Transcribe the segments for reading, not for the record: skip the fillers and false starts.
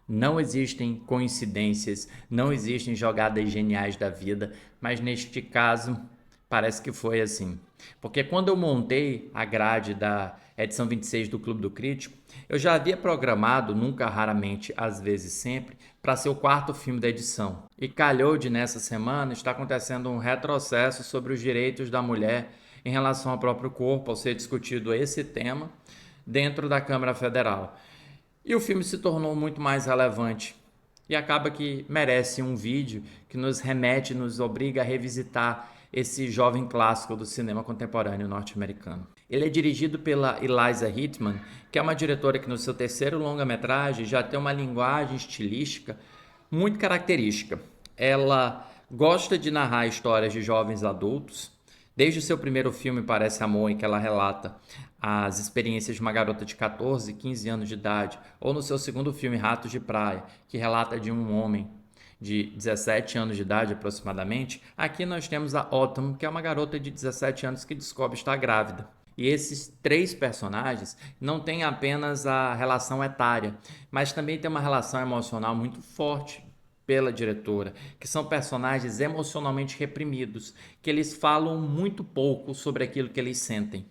Não existem coincidências, não existem jogadas geniais da vida, mas neste caso parece que foi assim. Porque quando eu montei a grade da edição 26 do Clube do Crítico, eu já havia programado, nunca, raramente, às vezes sempre, para ser o quarto filme da edição. E calhou de nessa semana está acontecendo um retrocesso sobre os direitos da mulher em relação ao próprio corpo, ao ser discutido esse tema dentro da Câmara Federal. E o filme se tornou muito mais relevante e acaba que merece um vídeo que nos remete, nos obriga a revisitar esse jovem clássico do cinema contemporâneo norte-americano. Ele é dirigido pela Eliza Hittman, que é uma diretora que no seu terceiro longa-metragem já tem uma linguagem estilística muito característica. Ela gosta de narrar histórias de jovens adultos. Desde o seu primeiro filme Parece Amor, em que ela relata as experiências de uma garota de 14, 15 anos de idade, ou no seu segundo filme Ratos de Praia, que relata de um homem de 17 anos de idade aproximadamente, aqui nós temos a Autumn, que é uma garota de 17 anos que descobre estar grávida. E esses três personagens não têm apenas a relação etária, mas também tem uma relação emocional muito forte pela diretora, que são personagens emocionalmente reprimidos, que eles falam muito pouco sobre aquilo que eles sentem.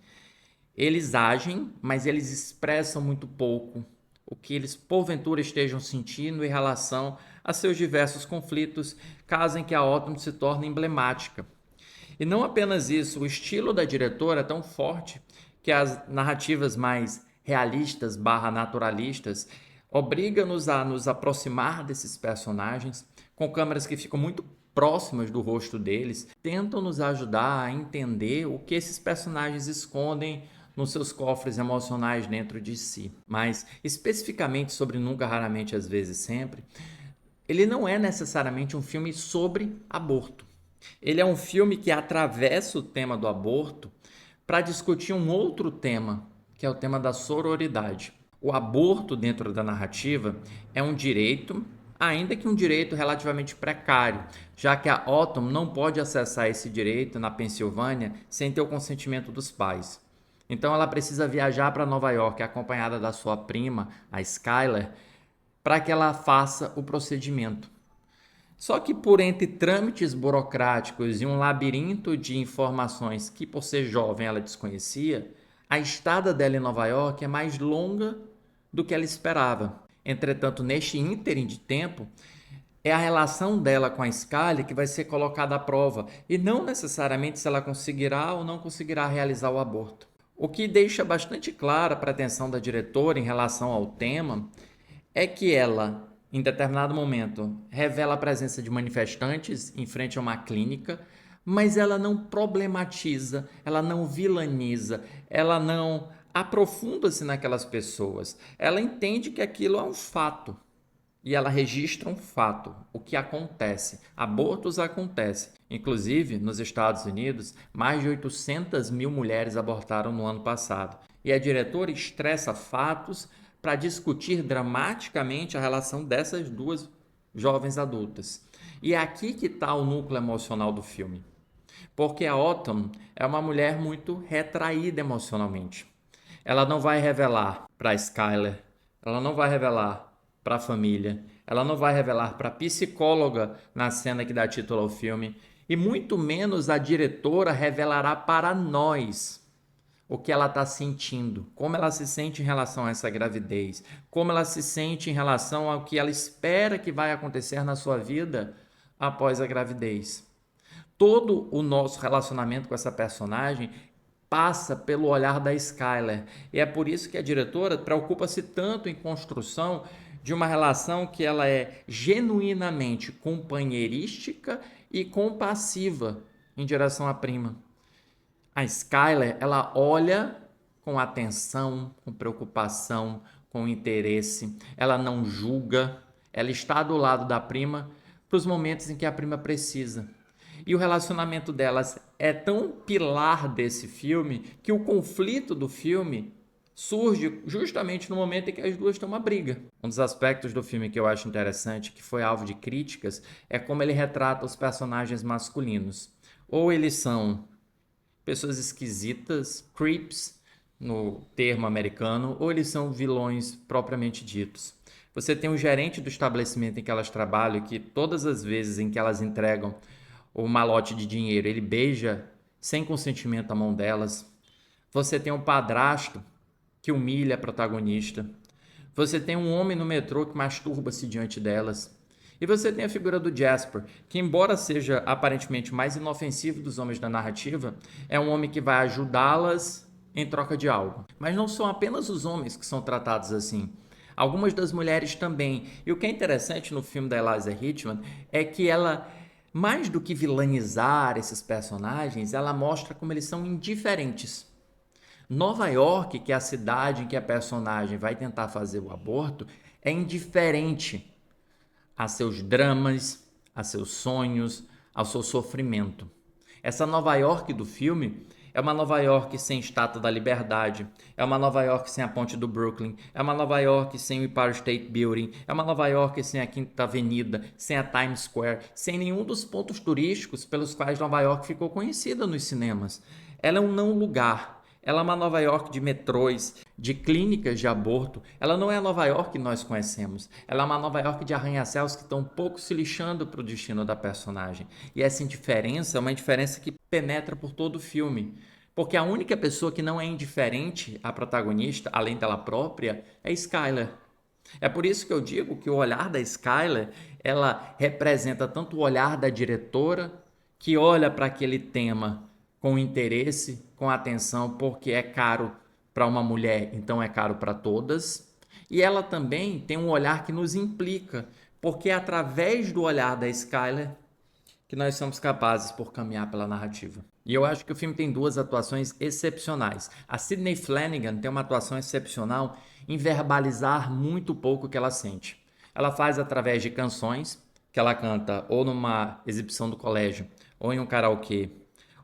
Eles agem, mas eles expressam muito pouco o que eles porventura estejam sentindo em relação a seus diversos conflitos, caso em que a Autumn se torne emblemática. E não apenas isso, o estilo da diretora é tão forte que as narrativas mais realistas barra naturalistas obrigam-nos a nos aproximar desses personagens com câmeras que ficam muito próximas do rosto deles, tentam nos ajudar a entender o que esses personagens escondem nos seus cofres emocionais dentro de si. Mas, especificamente sobre Nunca, Raramente, Às vezes, Sempre, ele não é necessariamente um filme sobre aborto. Ele é um filme que atravessa o tema do aborto para discutir um outro tema, que é o tema da sororidade. O aborto dentro da narrativa é um direito, ainda que um direito relativamente precário, já que a Autumn não pode acessar esse direito na Pensilvânia sem ter o consentimento dos pais. Então ela precisa viajar para Nova York acompanhada da sua prima, a Skyler, para que ela faça o procedimento. Só que por entre trâmites burocráticos e um labirinto de informações que, por ser jovem, ela desconhecia, a estada dela em Nova York é mais longa do que ela esperava. Entretanto, neste ínterim de tempo, é a relação dela com a Skyler que vai ser colocada à prova, e não necessariamente se ela conseguirá ou não conseguirá realizar o aborto. O que deixa bastante clara a pretensão da diretora em relação ao tema é que ela, em determinado momento, revela a presença de manifestantes em frente a uma clínica, mas ela não problematiza, ela não vilaniza, ela não aprofunda-se naquelas pessoas. Ela entende que aquilo é um fato e ela registra um fato, o que acontece. Abortos acontecem. Inclusive, nos Estados Unidos, mais de 800 mil mulheres abortaram no ano passado. E a diretora estressa fatos para discutir dramaticamente a relação dessas duas jovens adultas. E é aqui que está o núcleo emocional do filme. Porque a Autumn é uma mulher muito retraída emocionalmente. Ela não vai revelar para Skyler, ela não vai revelar para a família, ela não vai revelar para a psicóloga na cena que dá título ao filme, e muito menos a diretora revelará para nós o que ela está sentindo, como ela se sente em relação a essa gravidez, como ela se sente em relação ao que ela espera que vai acontecer na sua vida após a gravidez. Todo o nosso relacionamento com essa personagem passa pelo olhar da Skyler. E é por isso que a diretora preocupa-se tanto em construção de uma relação que ela é genuinamente companheirística e compassiva em direção à prima. A Skyler, ela olha com atenção, com preocupação, com interesse. Ela não julga. Ela está do lado da prima para os momentos em que a prima precisa. E o relacionamento delas é tão pilar desse filme que o conflito do filme surge justamente no momento em que as duas estão uma briga. Um dos aspectos do filme que eu acho interessante, que foi alvo de críticas, é como ele retrata os personagens masculinos. Ou eles são pessoas esquisitas, creeps, no termo americano, ou eles são vilões propriamente ditos. Você tem o gerente do estabelecimento em que elas trabalham, que todas as vezes em que elas entregam o malote de dinheiro, ele beija sem consentimento a mão delas. Você tem um padrasto que humilha a protagonista. Você tem um homem no metrô que masturba-se diante delas. E você tem a figura do Jasper, que, embora seja aparentemente o mais inofensivo dos homens da narrativa, é um homem que vai ajudá-las em troca de algo. Mas não são apenas os homens que são tratados assim. Algumas das mulheres também. E o que é interessante no filme da Eliza Hitchman é que ela, mais do que vilanizar esses personagens, ela mostra como eles são indiferentes. Nova York, que é a cidade em que a personagem vai tentar fazer o aborto, é indiferente a seus dramas, a seus sonhos, ao seu sofrimento. Essa Nova York do filme é uma Nova York sem Estátua da Liberdade, é uma Nova York sem a Ponte do Brooklyn, é uma Nova York sem o Empire State Building, é uma Nova York sem a Quinta Avenida, sem a Times Square, sem nenhum dos pontos turísticos pelos quais Nova York ficou conhecida nos cinemas. Ela é um não lugar. Ela é uma Nova York de metrôs, de clínicas de aborto. Ela não é a Nova York que nós conhecemos. Ela é uma Nova York de arranha-céus que estão um pouco se lixando para o destino da personagem. E essa indiferença é uma indiferença que penetra por todo o filme. Porque a única pessoa que não é indiferente à protagonista, além dela própria, é Skyler. É por isso que eu digo que o olhar da Skyler, ela representa tanto o olhar da diretora, que olha para aquele tema com interesse, com atenção, porque é caro para uma mulher, então é caro para todas. E ela também tem um olhar que nos implica, porque é através do olhar da Skyler que nós somos capazes por caminhar pela narrativa. E eu acho que o filme tem duas atuações excepcionais. A Sydney Flanagan tem uma atuação excepcional em verbalizar muito pouco o que ela sente. Ela faz através de canções que ela canta ou numa exibição do colégio ou em um karaokê,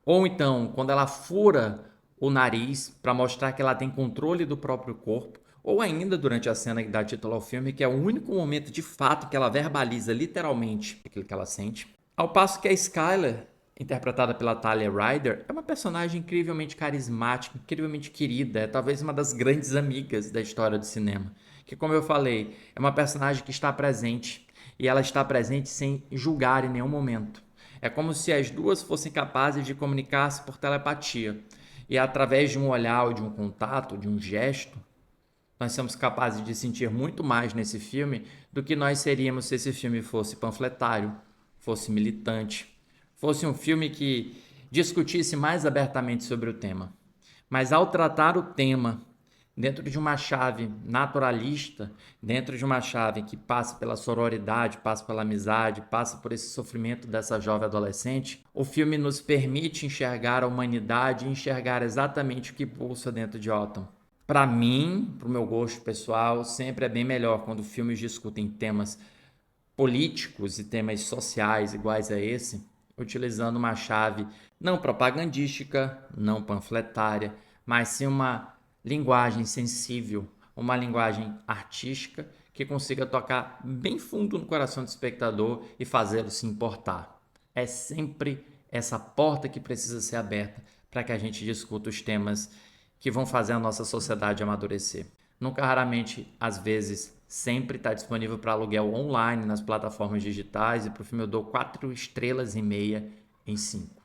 ou então quando ela fura o nariz para mostrar que ela tem controle do próprio corpo, ou ainda durante a cena que dá título ao filme, que é o único momento de fato que ela verbaliza literalmente aquilo que ela sente. Ao passo que a Skyler, interpretada pela Talia Ryder, é uma personagem incrivelmente carismática, incrivelmente querida, é talvez uma das grandes amigas da história do cinema. Que, como eu falei, é uma personagem que está presente, e ela está presente sem julgar em nenhum momento. É como se as duas fossem capazes de comunicar-se por telepatia. E através de um olhar, ou de um contato, de um gesto, nós somos capazes de sentir muito mais nesse filme do que nós seríamos se esse filme fosse panfletário, fosse militante, fosse um filme que discutisse mais abertamente sobre o tema. Mas ao tratar o tema dentro de uma chave naturalista, dentro de uma chave que passa pela sororidade, passa pela amizade, passa por esse sofrimento dessa jovem adolescente, o filme nos permite enxergar a humanidade e enxergar exatamente o que pulsa dentro de Otton. Para mim, para o meu gosto pessoal, sempre é bem melhor quando filmes discutem temas políticos e temas sociais iguais a esse, utilizando uma chave não propagandística, não panfletária, mas sim uma linguagem sensível, uma linguagem artística que consiga tocar bem fundo no coração do espectador e fazê-lo se importar. É sempre essa porta que precisa ser aberta para que a gente discuta os temas que vão fazer a nossa sociedade amadurecer. Nunca, raramente, às vezes, sempre está disponível para aluguel online nas plataformas digitais, e para o filme eu dou 4 estrelas e meia em 5.